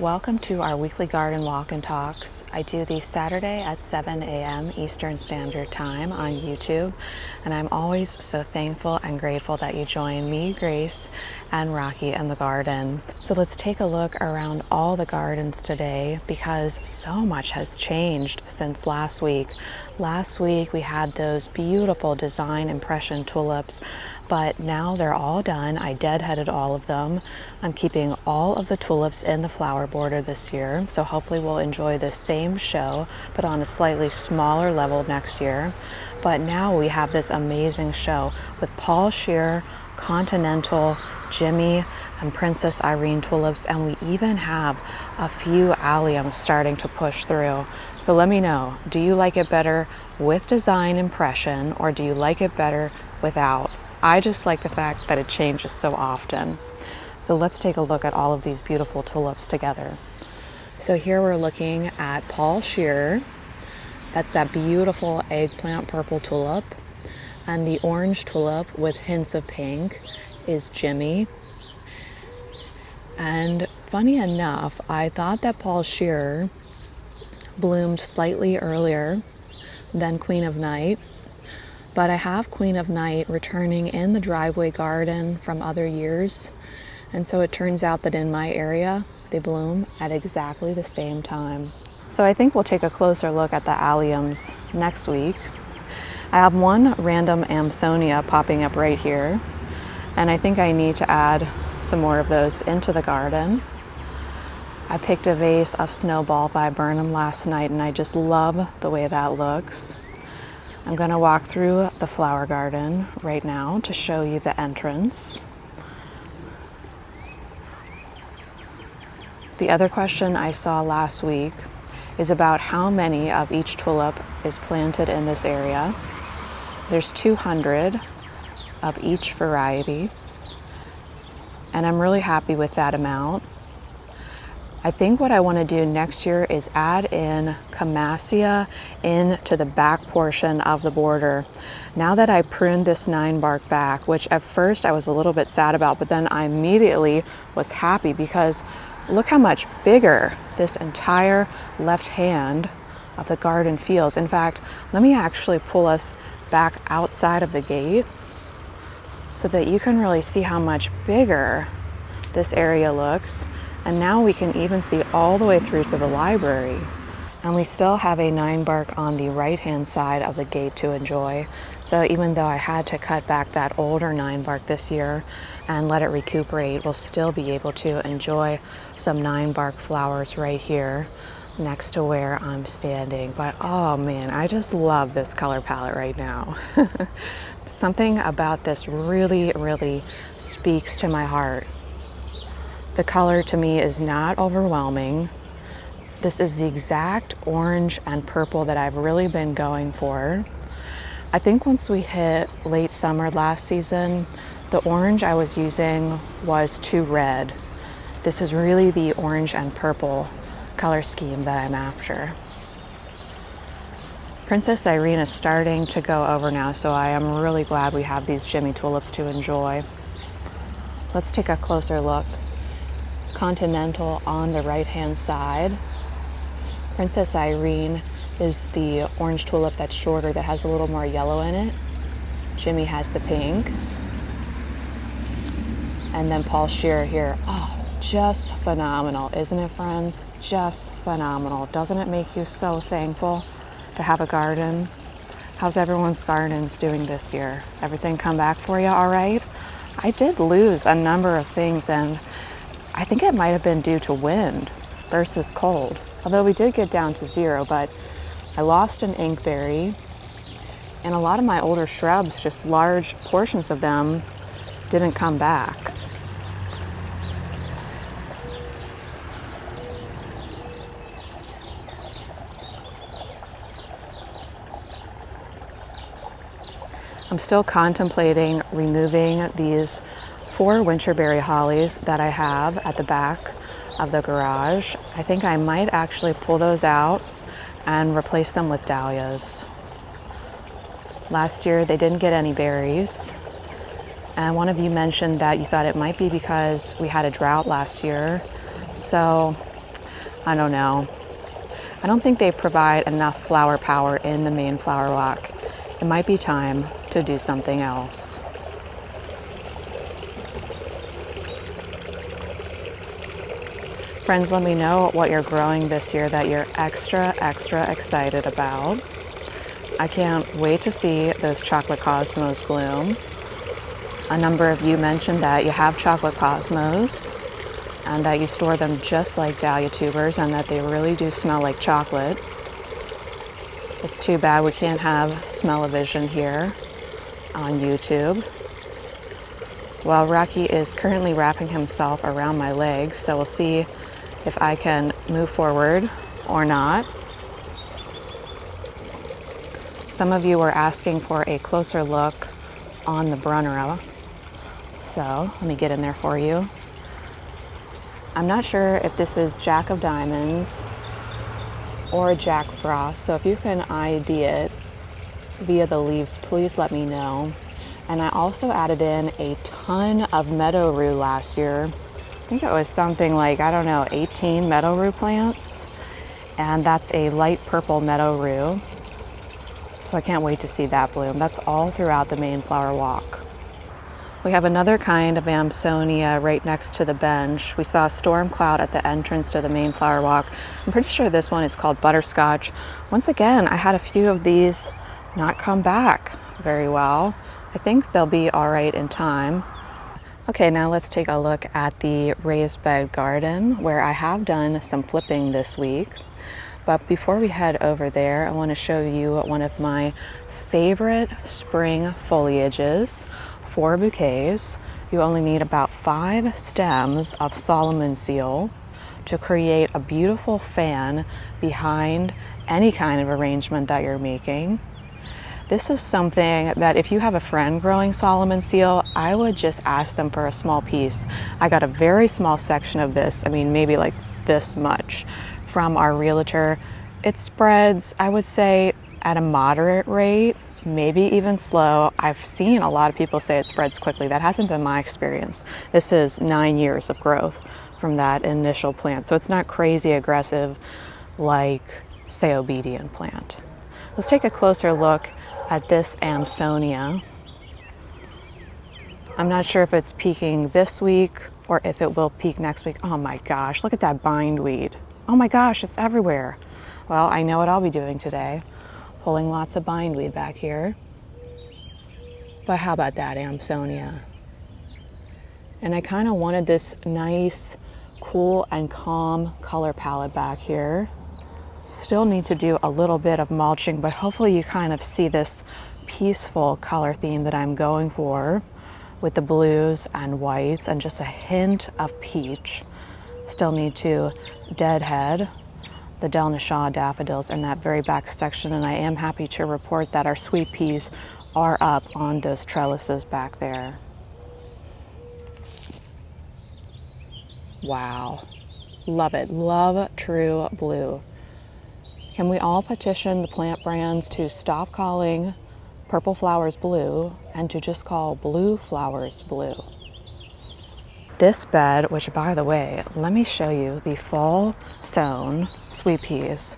Welcome to our weekly garden walk and talks. I do these Saturday at 7 a.m. Eastern Standard Time on YouTube, and I'm always so thankful and grateful that you join me, Grace, and Rocky in the garden. So let's take a look around all the gardens today because so much has changed since last week. Last week we had those beautiful design impression tulips, but now they're all done. I deadheaded all of them. I'm keeping all of the tulips in the flower border this year, so hopefully we'll enjoy the same show, but on a slightly smaller level next year. But now we have this amazing show with Paul Shear, Continental, Jimmy, and Princess Irene tulips, and we even have a few Alliums starting to push through. So let me know, do you like it better with design impression or do you like it better without? I just like the fact that it changes so often. So let's take a look at all of these beautiful tulips together. So here we're looking at Paul Shear. That's that beautiful eggplant purple tulip. And the orange tulip with hints of pink is Jimmy. And funny enough, I thought that Paul Shear bloomed slightly earlier than Queen of Night. But I have Queen of Night returning in the driveway garden from other years. And so it turns out that in my area, they bloom at exactly the same time. So I think we'll take a closer look at the Alliums next week. I have one random amsonia popping up right here. And I think I need to add some more of those into the garden. I picked a vase of snowball Viburnum last night and I just love the way that looks. I'm going to walk through the flower garden right now to show you the entrance. The other question I saw last week is about how many of each tulip is planted in this area. There's 200 of each variety, and I'm really happy with that amount. I think what I want to do next year is add in Camassia into the back portion of the border. Now that I pruned this 9-bark back, which at first I was a little bit sad about, but then I immediately was happy because look how much bigger this entire left hand of the garden feels. In fact, let me actually pull us back outside of the gate so that you can really see how much bigger this area looks. And now we can even see all the way through to the library. And we still have a 9-bark on the right-hand side of the gate to enjoy. So even though I had to cut back that older 9-bark this year and let it recuperate, we'll still be able to enjoy some 9-bark flowers right here next to where I'm standing. But oh man, I just love this color palette right now. Something about this really, really speaks to my heart. The color to me is not overwhelming. This is the exact orange and purple that I've really been going for. I think once we hit late summer last season, the orange I was using was too red. This is really the orange and purple color scheme that I'm after. Princess Irene is starting to go over now, so I am really glad we have these Jimmy tulips to enjoy. Let's take a closer look. Continental on the right-hand side. Princess Irene is the orange tulip that's shorter, that has a little more yellow in it. Jimmy has the pink. And then Paul Shear here. Oh, just phenomenal, isn't it, friends? Just phenomenal. Doesn't it make you so thankful to have a garden? How's everyone's gardens doing this year? Everything come back for you all right? I did lose a number of things, and I think it might have been due to wind versus cold. Although we did get down to 0, but I lost an inkberry, and a lot of my older shrubs, just large portions of them, didn't come back. I'm still contemplating removing these 4 winterberry hollies that I have at the back of the garage. I think I might actually pull those out and replace them with dahlias. Last year they didn't get any berries, and one of you mentioned that you thought it might be because we had a drought last year. So I don't know. I don't think they provide enough flower power in the main flower walk. It might be time to do something else. Friends, let me know what you're growing this year that you're extra excited about. I can't wait to see those chocolate cosmos bloom. A number of you mentioned that you have chocolate cosmos and that you store them just like dahlia tubers and that they really do smell like chocolate. It's too bad we can't have smell-o-vision here on YouTube. Well, Rocky is currently wrapping himself around my legs, so we'll see if I can move forward or not. Some of you were asking for a closer look on the Brunnera, so let me get in there for you. I'm not sure if this is Jack of Diamonds or Jack Frost, so if you can ID it via the leaves, please let me know. And I also added in a ton of meadow rue last year. I think it was something like, I don't know, 18 meadow rue plants. And that's a light purple meadow rue. So I can't wait to see that bloom. That's all throughout the main flower walk. We have another kind of amsonia right next to the bench. We saw a storm cloud at the entrance to the main flower walk. I'm pretty sure this one is called butterscotch. Once again, I had a few of these not come back very well. I think they'll be all right in time. Okay, now let's take a look at the raised bed garden where I have done some flipping this week. But before we head over there, I want to show you one of my favorite spring foliages. For bouquets, you only need about 5 stems of Solomon seal to create a beautiful fan behind any kind of arrangement that you're making. This is something that if you have a friend growing Solomon seal, I would just ask them for a small piece. I got a very small section of this, I mean maybe like this much, from our realtor. It spreads, I would say, at a moderate rate, maybe even slow. I've seen a lot of people say it spreads quickly. That hasn't been my experience. This is 9 years of growth from that initial plant, so it's not crazy aggressive like, say, obedient plant. Let's take a closer look at this amsonia. I'm not sure if it's peaking this week or if it will peak next week. Oh my gosh, look at that bindweed. Oh my gosh, it's everywhere. Well, I know what I'll be doing today. Pulling lots of bindweed back here. But how about that amsonia? And I kind of wanted this nice, cool and calm color palette back here. Still need to do a little bit of mulching, but hopefully you kind of see this peaceful color theme that I'm going for with the blues and whites and just a hint of peach. Still need to deadhead the Delnashaw daffodils in that very back section, and I am happy to report that our sweet peas are up on those trellises back there. Wow, love it, love True Blue. Can we all petition the plant brands to stop calling purple flowers blue and to just call blue flowers blue? This bed, which by the way, let me show you the fall sown sweet peas.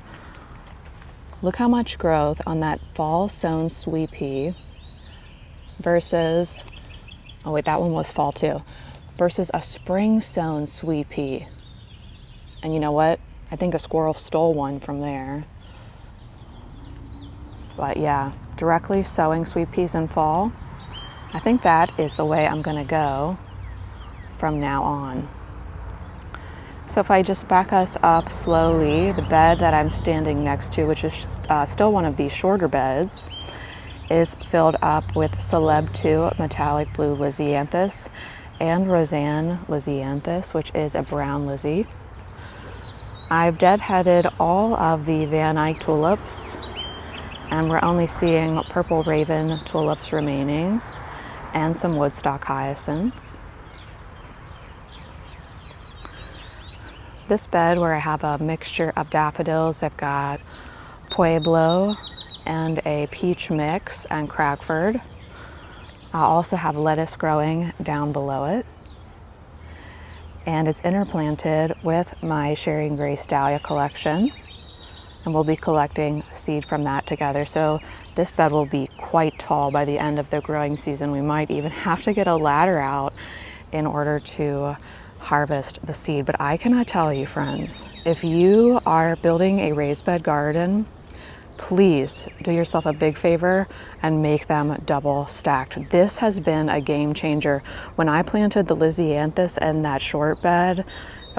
Look how much growth on that fall sown sweet pea versus, oh wait, that one was fall too, versus a spring sown sweet pea. And you know what? I think a squirrel stole one from there. But yeah, directly sowing sweet peas in fall, I think that is the way I'm gonna go from now on. So if I just back us up slowly, the bed that I'm standing next to, which is still one of these shorter beds, is filled up with Celeb 2 metallic blue lisianthus and Roseanne lisianthus, which is a brown lizzie. I've deadheaded all of the Van Eyck tulips, and we're only seeing purple raven tulips remaining and some woodstock hyacinths. This bed, where I have a mixture of daffodils, I've got Pueblo and a peach mix and Cragford. I also have lettuce growing down below it. and it's interplanted with my Sherry and Grace dahlia collection, and we'll be collecting seed from that together. So this bed will be quite tall by the end of the growing season. We might even have to get a ladder out in order to harvest the seed. But I cannot tell you, friends, if you are building a raised bed garden, please do yourself a big favor and make them double stacked. This has been a game changer. When I planted the lisianthus in that short bed,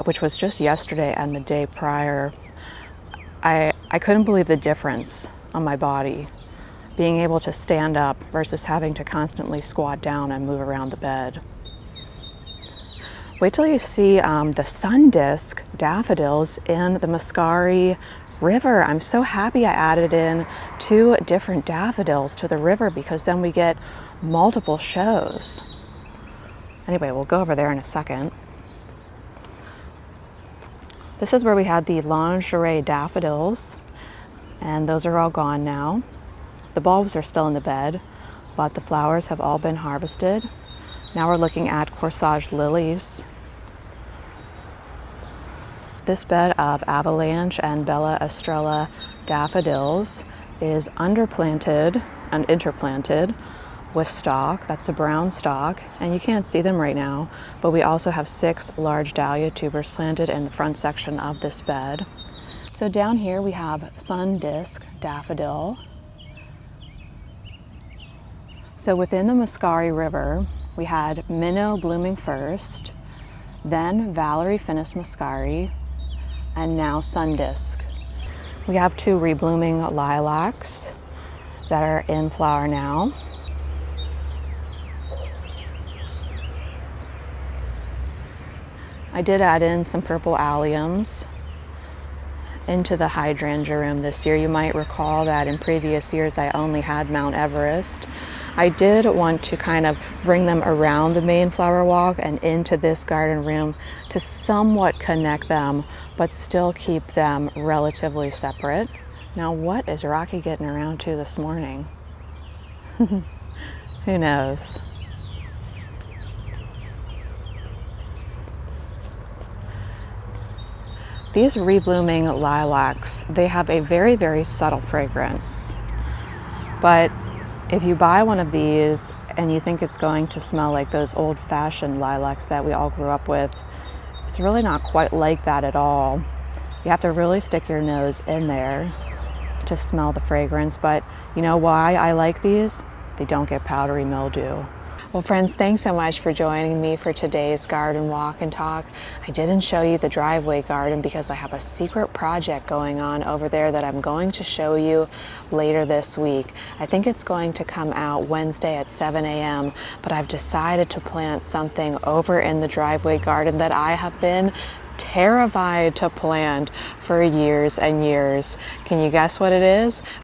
which was just yesterday and the day prior, I couldn't believe the difference on my body, being able to stand up versus having to constantly squat down and move around the bed. Wait till you see the sun disk daffodils in the Muscari River. I'm so happy I added in 2 different daffodils to the river, because then we get multiple shows. Anyway, we'll go over there in a second. This is where we had the lingerie daffodils, and those are all gone now. The bulbs are still in the bed, but the flowers have all been harvested. Now we're looking at corsage lilies. This bed of avalanche and Bella Estrella daffodils is underplanted and interplanted with stalk. That's a brown stalk, and you can't see them right now, but we also have 6 large dahlia tubers planted in the front section of this bed. So down here we have sun disk daffodil. So within the Muscari River, we had minnow blooming first, then Valerie Finis Muscari, and now sun disk. We have 2 reblooming lilacs that are in flower now. I did add in some purple alliums into the hydrangea room this year. You might recall that in previous years I only had Mount Everest. I did want to kind of bring them around the main flower walk and into this garden room to somewhat connect them, but still keep them relatively separate. Now, what is Rocky getting around to this morning? Who knows? These reblooming lilacs, they have a very, very subtle fragrance. But if you buy one of these and you think it's going to smell like those old-fashioned lilacs that we all grew up with, it's really not quite like that at all. You have to really stick your nose in there to smell the fragrance. But you know why I like these? They don't get powdery mildew. Well, friends, thanks so much for joining me for today's garden walk and talk. I didn't show you the driveway garden because I have a secret project going on over there that I'm going to show you later this week. I think it's going to come out Wednesday at 7 a.m., but I've decided to plant something over in the driveway garden that I have been terrified to plant for years and years. Can you guess what it is?